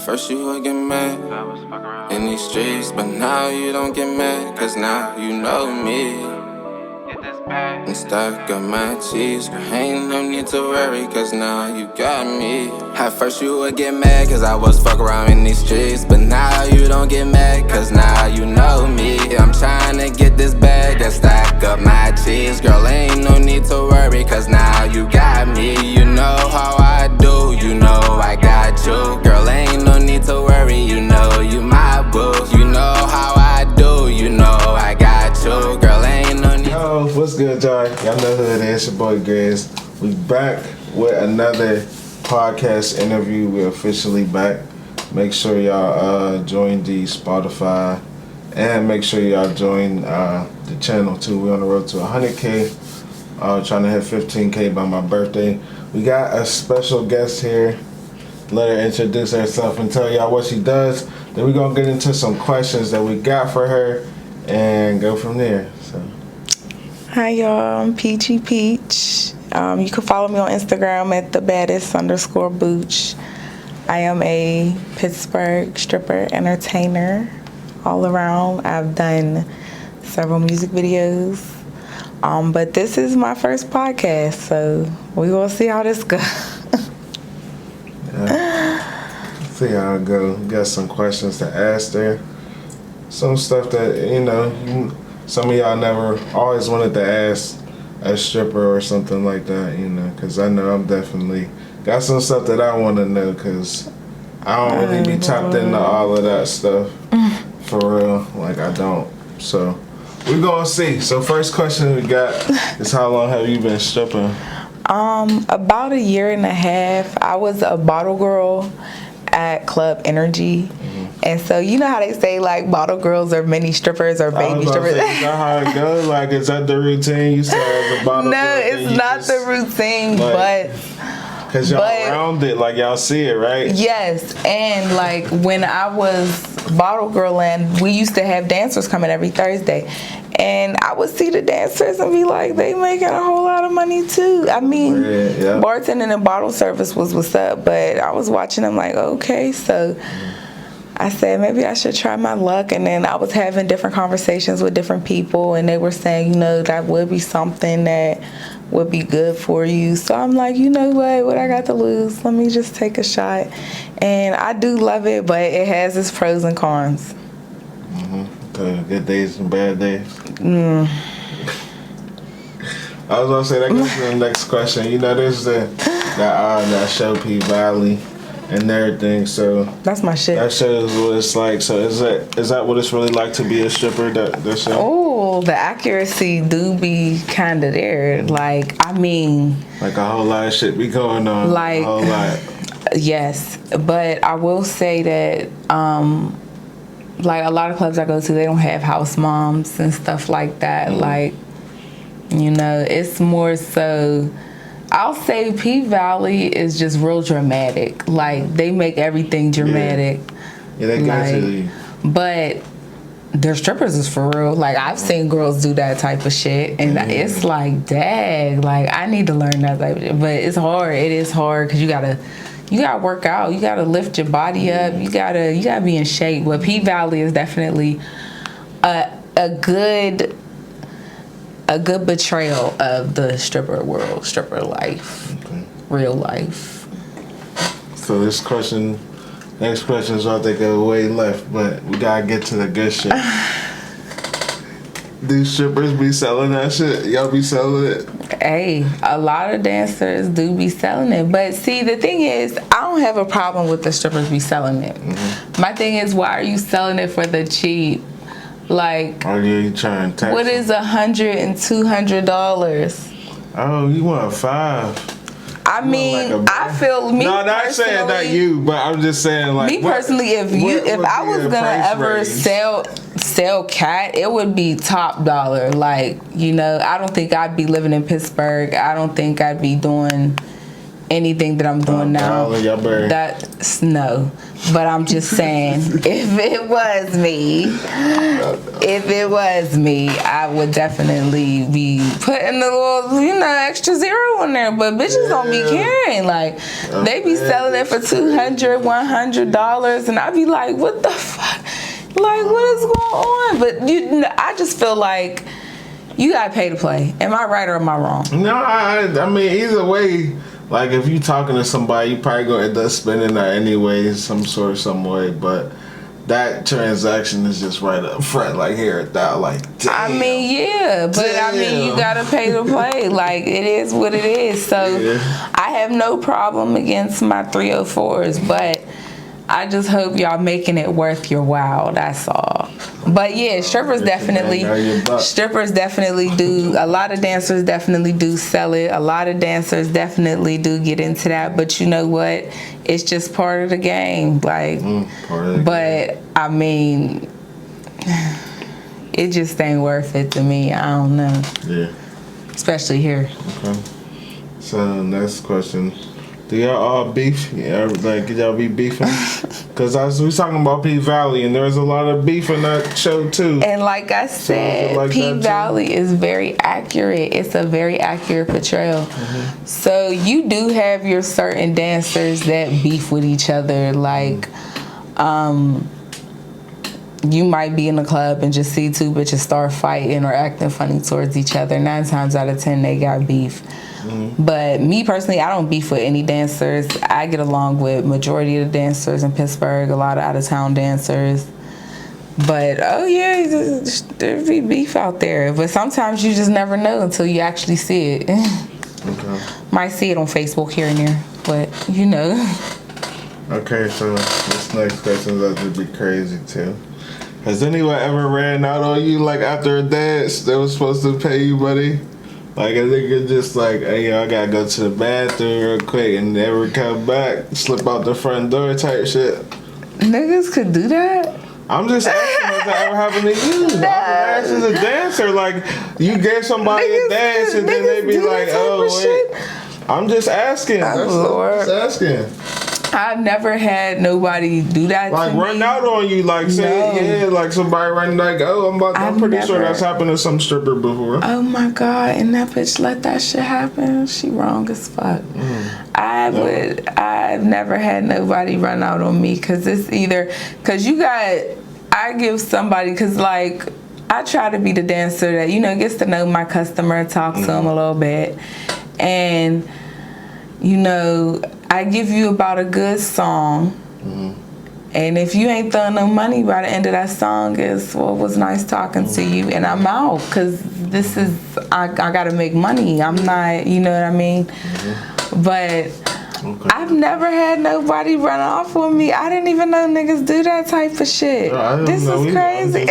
first you would get mad in these streets, but now you don't get mad, cause now you know me. And stack up my cheese, girl, ain't no need to worry, cause now you got me. At first you would get mad, cause I was fuck around in these streets, but now you don't get mad, cause now you know me. I'm trying to get this bag and stack up my cheese, girl, ain't no need to worry, cause now you got me. You know how I do, you know I got you, girl, ain't no need to worry, you know you my boo. You know how I do, you know I got you, girl, ain't no need. Yo, what's good, y'all? Y'all know who it is, your boy Grizz. We back with another podcast interview. We're officially back. Make sure y'all join the Spotify and make sure y'all join the channel too. We're on the road to 100K. Trying to hit 15K by my birthday. We got a special guest here. Let her introduce herself and tell y'all what she does. Then we're gonna get into some questions that we got for her and go from there. So. Hi y'all, I'm Peachy Peach. You can follow me on Instagram at thebaddest_booch. I am a Pittsburgh stripper entertainer all around. I've done several music videos, but this is my first podcast, so we will see how this goes. See how it go. Got some questions to ask there. Some stuff that, you know, some of y'all never always wanted to ask a stripper or something like that, you know, because I know I'm definitely got some stuff that I want to know, because I don't really be tapped into all of that stuff for real. Like, I don't. So we're going to see. So first question we got is, how long have you been stripping? About 1.5 years. I was a bottle girl at Club Energy. And so, you know how they say, like, bottle girls are mini strippers or baby strippers? Is that how it goes? Like, is that the routine? You said as a bottle girl? No, it's not the routine, like, but... Because y'all around it, like, y'all see it, right? Yes, and, like, when I was bottle girling, we used to have dancers coming every Thursday. And I would see the dancers and be like, they making a whole lot of money, too. I mean, bartending and bottle service was what's up, but I was watching them like, okay, so... I said, maybe I should try my luck. And then I was having different conversations with different people, and they were saying, you know, that would be something that would be good for you. So I'm like, you know what I got to lose? Let me just take a shot. And I do love it, but it has its pros and cons. Okay, good days and bad days. I was going to say, that goes to the next question. You know, there's that show P Valley and everything, so that's my shit. That shows what it's like. So is that what it's really like to be a stripper? That show? Oh, the accuracy do be kind of there. Like, I mean, like a whole lot of shit be going on. Like a whole lot. Yes, but I will say that like a lot of clubs I go to, they don't have house moms and stuff like that. Like, you know, it's more so. I'll say P Valley is just real dramatic. Like, they make everything dramatic. Yeah, they got to you. But their strippers is for real. Like, I've seen girls do that type of shit, and it's like, dang, like, I need to learn that type of shit. But it's hard. It is hard, because you gotta work out. You gotta lift your body up. You gotta be in shape. But P Valley is definitely a good betrayal of the stripper world, stripper life, real life. So next question is, I think, way left, but we gotta get to the good shit. These strippers be selling that shit? Y'all be selling it? Hey, a lot of dancers do be selling it, but see, the thing is, I don't have a problem with the strippers be selling it. My thing is, why are you selling it for the cheap? Like, are you trying to tax what is $100 and $200? Oh, you want $5? I mean, I feel me. No, not saying that you, but I'm just saying, like, me personally, if I was gonna ever sell cat, it would be top dollar. Like, you know, I don't think I'd be living in Pittsburgh. I don't think I'd be doing, anything that I'm doing now. That's no. But I'm just saying, if it was me, I would definitely be putting a little, extra zero in there. But bitches don't be caring. Like, they be selling it for $200, $100, and I be like, what the fuck? Like, what is going on? But I just feel like you gotta pay to play. Am I right or am I wrong? No, I mean, either way. Like, if you talking to somebody, you probably gonna end up spending that anyway, some way. But that transaction is just right up front, like here, that, like, damn. I mean, yeah, but damn. I mean, you gotta pay to play. Like, it is what it is. So I have no problem against my 304s, but I just hope y'all making it worth your while. That's all. But yeah, strippers definitely do. A lot of dancers definitely do sell it. A lot of dancers definitely do get into that. But you know what? It's just part of the game. Like, I mean, it just ain't worth it to me. I don't know. Yeah. Especially here. Okay. So next question. Do y'all all beef? Yeah, like, could y'all be beefing? Because we talking about P Valley, and there's a lot of beef in that show, too. And like I said, like P Valley is very accurate. It's a very accurate portrayal. Mm-hmm. So you do have your certain dancers that beef with each other. Like, you might be in a club and just see two bitches start fighting or acting funny towards each other. 9 times out of 10, they got beef. Mm-hmm. But me personally, I don't beef with any dancers. I get along with majority of the dancers in Pittsburgh, a lot of out-of-town dancers. But, oh yeah, there be beef out there. But sometimes you just never know until you actually see it. Okay. Might see it on Facebook here and there, but you know. Okay, so this next question is going to be crazy too. Has anyone ever ran out on you, like, after a dance that was supposed to pay you money? Like, a nigga just like, hey, yo, I gotta go to the bathroom real quick and never come back, slip out the front door type shit. Niggas could do that? I'm just asking, has that ever happened to you? No. I'm as a dancer, like, you gave somebody a dance and then they be like, oh, wait. I'm just asking. I'm just asking. I've never had nobody do that like to me. Run out on you, like say, yeah, like somebody running like, oh, I'm pretty sure that's happened to some stripper before. Oh my God, and that bitch let that shit happen. She wrong as fuck. I've never had nobody run out on me, cause it's either, cause I give somebody, cause like, I try to be the dancer that, gets to know my customer, talk to them a little bit, and I give you about a good song, and if you ain't throwing no money by the end of that song, it was nice talking to you, and I'm out, because this is, I gotta make money. I'm not, you know what I mean? But I've never had nobody run off on me. I didn't even know niggas do that type of shit. This is crazy.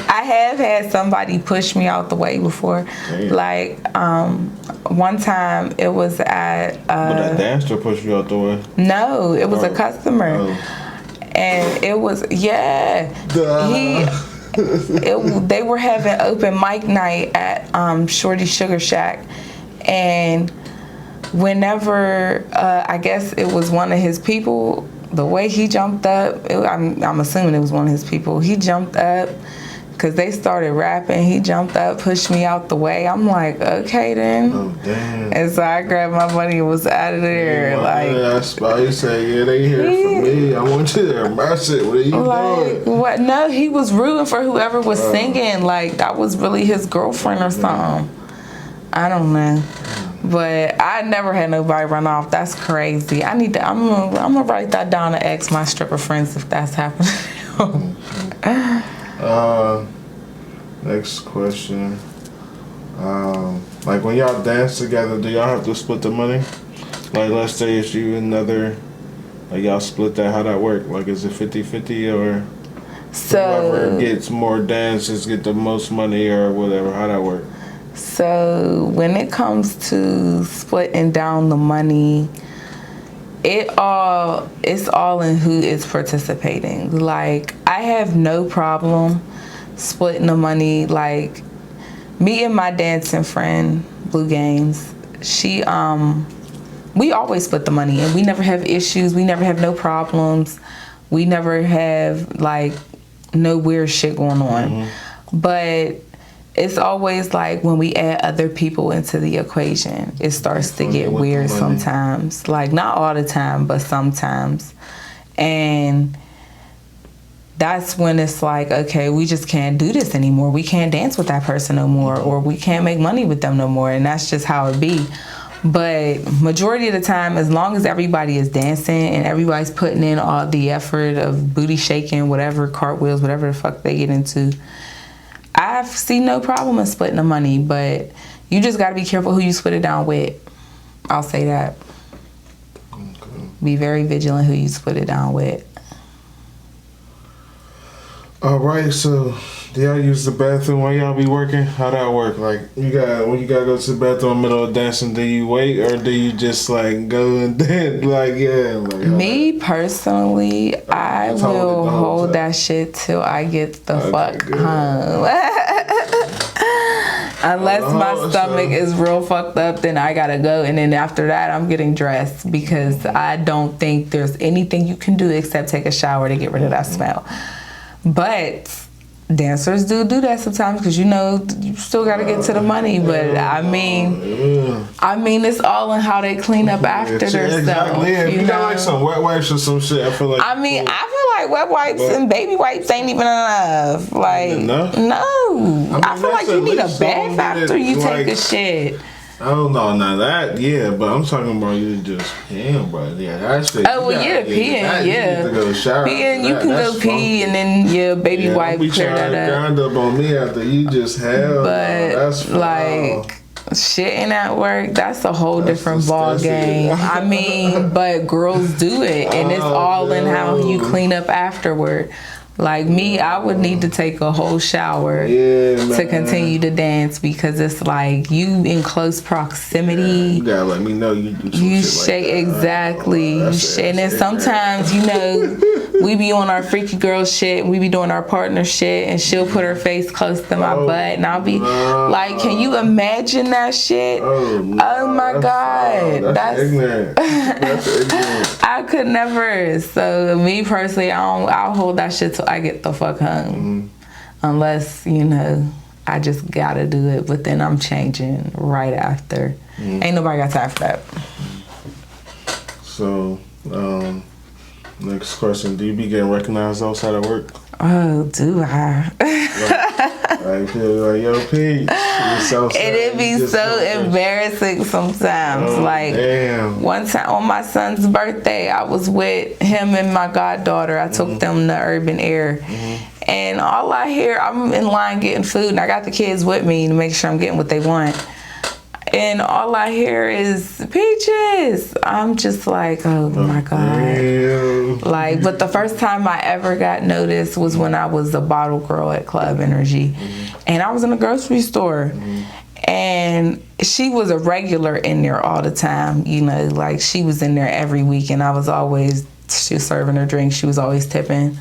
I have had somebody push me out the way before. Like, one time it was at... but that dancer pushed you out the way? No, it was a customer. And it was, they were having open mic night at Shorty Sugar Shack. And whenever, I guess it was one of his people, the way he jumped up, I'm assuming it was one of his people. He jumped up because they started rapping. He jumped up, pushed me out the way. I'm like, okay then. Oh, damn. And so I grabbed my money and was out of there. That's why you say, they here for me. I want you there. My shit, what are you doing? What? No, he was rooting for whoever was singing. Like, that was really his girlfriend or something. I don't know. But I never had nobody run off. That's crazy. I'm gonna write that down and ask my stripper friends if that's happening. Next question. Like, when y'all dance together, do y'all have to split the money? Like, let's say it's you and another, like, y'all split that, how that work? Like, is it 50-50 or whoever gets more dances get the most money or whatever? How that work? So when it comes to splitting down the money, it's all in who is participating. Like, I have no problem splitting the money. Like, me and my dancing friend, Blue Games, we always split the money, and we never have issues. We never have no problems. We never have like no weird shit going on. But it's always like when we add other people into the equation, it starts to get weird sometimes. Like not all the time, but sometimes. And that's when it's like, okay, we just can't do this anymore. We can't dance with that person no more, or we can't make money with them no more. And that's just how it be. But majority of the time, as long as everybody is dancing and everybody's putting in all the effort of booty shaking, whatever, cartwheels, whatever the fuck they get into, I see no problem in splitting the money. But you just got to be careful who you split it down with. I'll say that. Okay. Be very vigilant who you split it down with. All right, so do y'all use the bathroom while y'all be working? How that work? Like, when you gotta go to the bathroom in the middle of dancing, do you wait or do you just like go and dance? Like, yeah. Like, me personally, I will hold that shit till I get the fuck home. Unless my stomach is real fucked up, then I gotta go. And then after that, I'm getting dressed because I don't think there's anything you can do except take a shower to get rid of that smell. But dancers do that sometimes because you know you still got to get to the money. But I mean, it's all in how they clean up after themselves. Exactly. Yeah. You got like some wet wipes or some shit. I feel like. I feel like wet wipes and baby wipes ain't even enough. Like no. I feel like you need a bath after you take a shit. I don't know, now that, yeah, but I'm talking about you just peeing, bro. Yeah, that shit. Oh, well, yeah, peeing, yeah. You need to go shower. Peeing, you can go pee and then, baby wipe, clear that up. Grind up on me after you just hell. But, that's like, shitting at work, that's a whole different ball game. I mean, but girls do it, and it's all in how you clean up afterward. Like me, I would need to take a whole shower to continue to dance because it's like you in close proximity. Yeah, you gotta let me know you do some you shit shake like that. Exactly. You shake, and then sometimes we be on our freaky girl shit, we be doing our partner shit, and she'll put her face close to my butt, and I'll be like, "Can you imagine that shit?" Oh my god, that's ignorant. That's ignorant. I could never. So me personally, I'll hold that shit till I get the fuck home. Unless, I just gotta do it, but then I'm changing right after. Ain't nobody got time for that. So, next question. Do you be getting recognized outside of work? Oh, do I? I feel like, yo, Peach. It'd be so embarrassing sometimes. Damn. One time on my son's birthday, I was with him and my goddaughter. I took them to Urban Air. And all I hear, I'm in line getting food, and I got the kids with me to make sure I'm getting what they want. And all I hear is Peaches. I'm just like, oh my God. Like, but the first time I ever got noticed was when I was a bottle girl at Club Energy. And I was in a grocery store. And she was a regular in there all the time. Like she was in there every week, and she was serving her drinks. She was always tipping.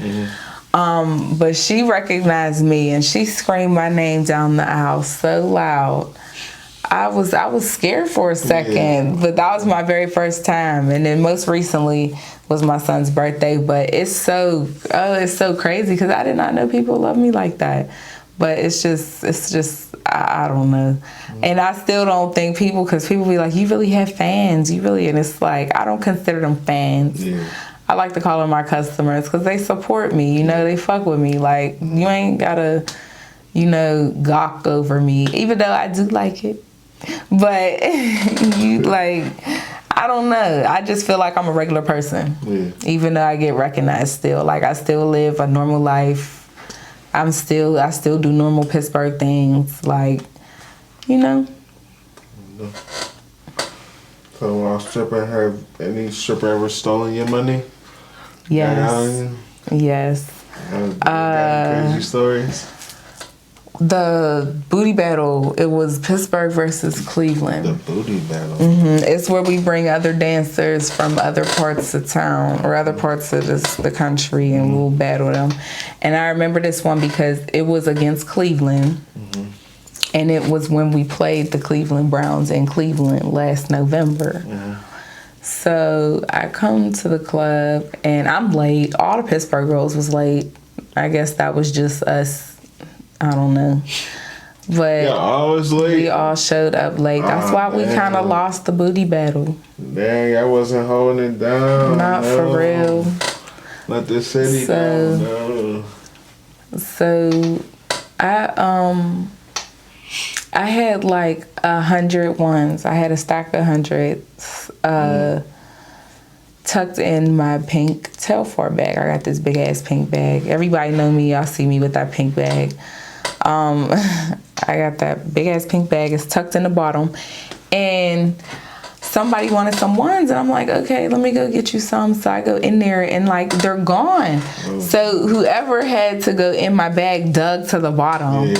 But she recognized me, and she screamed my name down the aisle so loud. I was scared for a second, but that was my very first time. And then most recently was my son's birthday. But it's so crazy because I did not know people love me like that. But it's just I don't know. And I still don't think because people be like, you really have fans, and it's like, I don't consider them fans. I like to call them my customers because they support me, they fuck with me. Like, you ain't gotta, gawk over me, even though I do like it. But I don't know. I just feel like I'm a regular person, even though I get recognized still. Like, I still live a normal life. I still do normal Pittsburgh things, like, So while stripping, have any stripper ever stolen your money? Yes. Yes. Crazy stories? The booty battle, it was Pittsburgh versus Cleveland. The booty battle. It's where we bring other dancers from other parts of town or other parts of the country, and we'll battle them. And I remember this one because it was against Cleveland. And it was when we played the Cleveland Browns in Cleveland last November. Yeah. So I come to the club and I'm late. All the Pittsburgh girls was late. I guess that was just us. I don't know. But yeah, always late. We all showed up late. That's why we kind of lost the booty battle. Dang, I wasn't holding it down. Not for real. Let the city down. No. So I had like 100 ones. I had a stack of hundreds tucked in my pink Telfar bag. I got this big ass pink bag. Everybody know me. Y'all see me with that pink bag. I got that big ass pink bag. It's tucked in the bottom. And somebody wanted some ones. And I'm like, okay, let me go get you some. So I go in there and like, they're gone. Oh. So whoever had to go in my bag dug to the bottom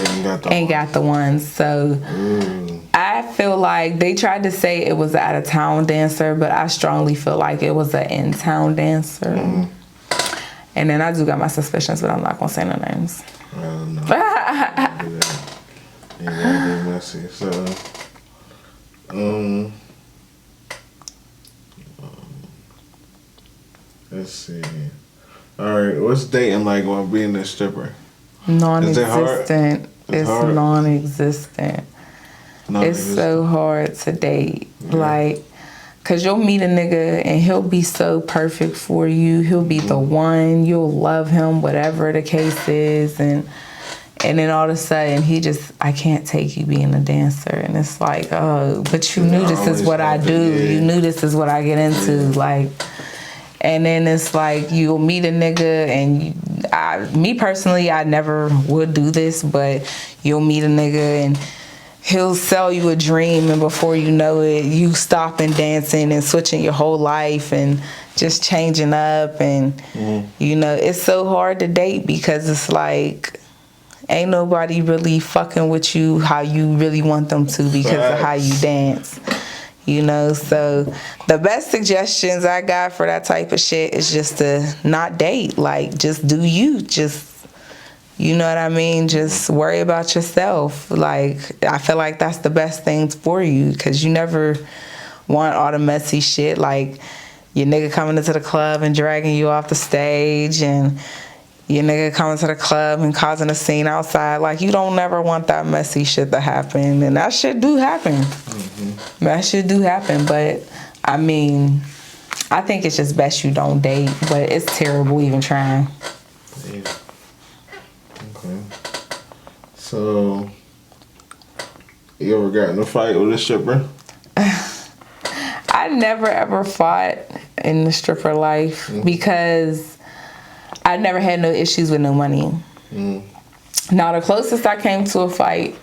and got the ones. So I feel like they tried to say it was an out of town dancer, but I strongly feel like it was an in town dancer. And then I do got my suspicions, but I'm not gonna say no names. I don't know. You gotta be messy. So, let's see. All right, what's dating like while being a stripper? Non-existent. It's non-existent. It's so hard to date. Yeah. Like, cause you'll meet a nigga and he'll be so perfect for you. He'll be the one. You'll love him, whatever the case is, and then all of a sudden I can't take you being a dancer. And it's like, oh, but you knew this is what I do. You knew this is what I get into. Like, and then it's like you'll meet a nigga and me personally, I never would do this, but you'll meet a nigga and he'll sell you a dream, and before you know it, you stopping dancing and switching your whole life and just changing up. And, you know, it's so hard to date because it's like, ain't nobody really fucking with you how you really want them to because of how you dance. You know, so the best suggestions I got for that type of shit is just to not date. Like, just do you. Just, you know what I mean? Just worry about yourself. Like, I feel like that's the best thing for you because you never want all the messy shit. Like, your nigga coming into the club and dragging you off the stage, and your nigga coming to the club and causing a scene outside. Like, you don't never want that messy shit to happen. And that shit do happen. That shit do happen. But, I mean, I think it's just best you don't date. But it's terrible even trying. Yeah. Okay. So, you ever got in a fight with a stripper? I never ever fought in the stripper life because I never had no issues with no money. Now, the closest I came to a fight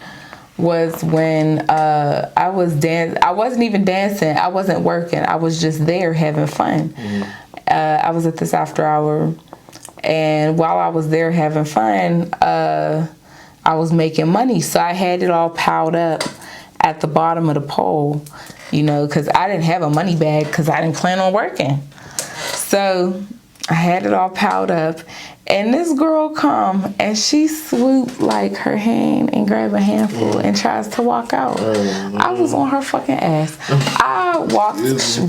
was when I wasn't even dancing. I wasn't working. I was just there having fun. I was at this after hour. And while I was there having fun, I was making money. So I had it all piled up at the bottom of the pole, you know, because I didn't have a money bag because I didn't plan on working. So I had it all piled up, and this girl come and she swooped like her hand and grabbed a handful and tries to walk out. I was on her fucking ass. I walked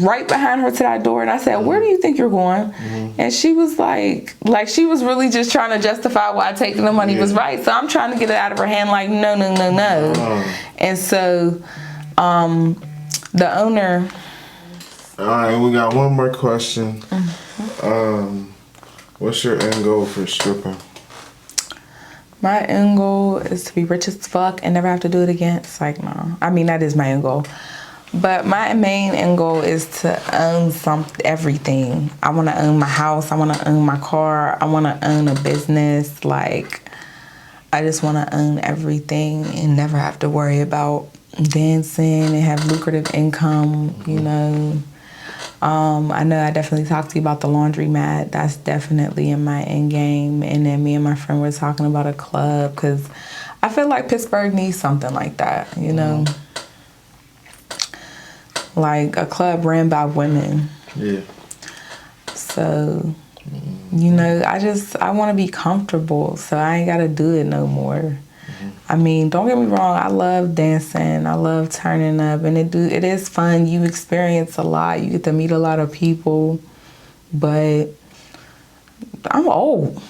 right behind her to that door and I said, "Where do you think you're going?" And she was like she was really just trying to justify why taking the money was right. So I'm trying to get it out of her hand like, no. And so the owner. All right, we got one more question. What's your end goal for stripping? My end goal is to be rich as fuck and never have to do it again. It's like, no. I mean, that is my end goal. But my main end goal is to own everything. I want to own my house. I want to own my car. I want to own a business. Like, I just want to own everything and never have to worry about dancing and have lucrative income, you know. I know I definitely talked to you about the laundromat. That's definitely in my end game. And then me and my friend were talking about a club because I feel like Pittsburgh needs something like that, you know? Like a club ran by women. Yeah. So, you know, I want to be comfortable, so I ain't got to do it no more. I mean, don't get me wrong. I love dancing. I love turning up, and it is fun. You experience a lot. You get to meet a lot of people, but I'm old.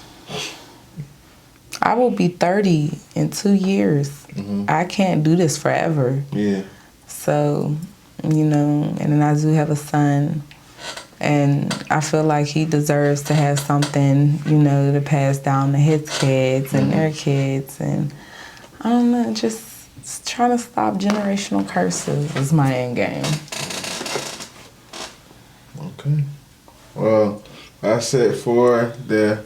I will be 30 in 2 years. Mm-hmm. I can't do this forever. Yeah. So, you know, and then I do have a son, and I feel like he deserves to have something, you know, to pass down to his kids and their kids. And I don't know, just trying to stop generational curses is my end game. Okay. Well, that's it for the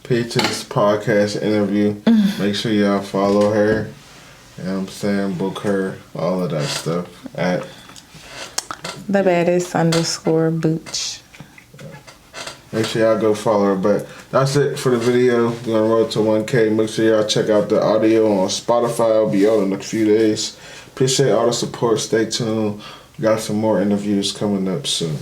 Peach's podcast interview. Make sure y'all follow her. You know what I'm saying? Book her, all of that stuff at The baddest _Booch. Make sure y'all go follow her. But that's it for the video. We're on the road to 1K. Make sure y'all check out the audio on Spotify. It'll be out in a few days. Appreciate all the support. Stay tuned. We got some more interviews coming up soon.